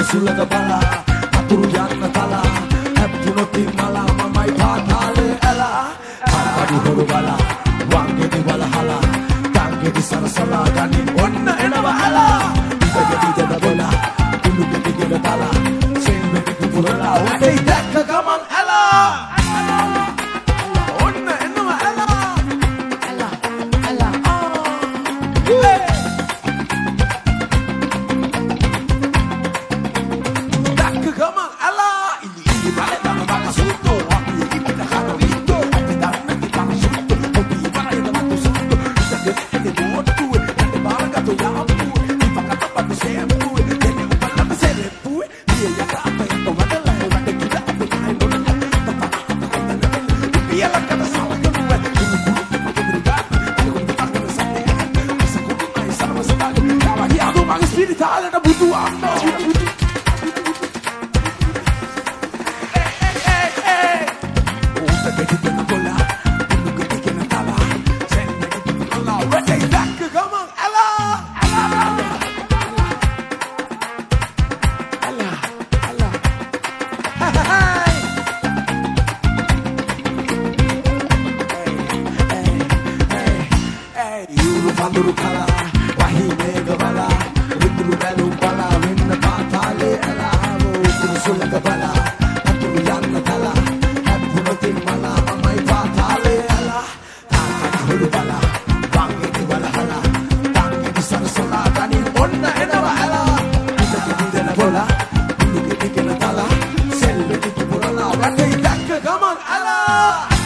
කුරුසුලක බලා අතුරු යන්න තලා හැප්පුණොත් මලා මමයි පාතාලේ ඇලා අඩි හොරු බලා වංගෙදි වලහලා තංගෙදි සරසලා ගනින් ඔන්න එනවා ඇලා ඉතගෙදි දෙද බලා කුළුගෙදි ගෙල තලා සෙල්වෙදි කුරුලා වටේ දැක්ක ගමන් ඇලා ඔන්න එනවා ඇලා ඇලා ඇලා දැක්ක ගමන් ඇලා ඉලි බලේ තම බල සුත්තෝ අපි ඉපිට හර විත්තෝ අපි දන්න කිපන සුත්තෝ ඔබි බලේ තම සුත්තෝ ඉතගෙදි දෙමොට්ටු ඇටි බාලගතු යාප්පු ඉපකට පත් සේම්පු දෙන්නේ උපලම සෙරෙප්පු දිය යට අපේ තොවදලා වට කිද අපි කයි මොන පියලකට සලකනුව ඉනි පුරුද්දා අලුත් පත්තන සතේ අසකුයි සමස්තක යාවහි අදු මගේ ස්පිරිතාලට බුදු අම්මා Panduru kala, wahine gabala, ritru belu bala, winna paatale ala, wo kurusulaka bala, aturu yanna tala, happunotin mala, mamai paatale ala, taakati hodu bala, wangedi bala hala, tangedi sarasala, ganin onna enawa ala, itakedi dena bola, kulugedi gena tala, selludi purala, watei dakka gaman ala.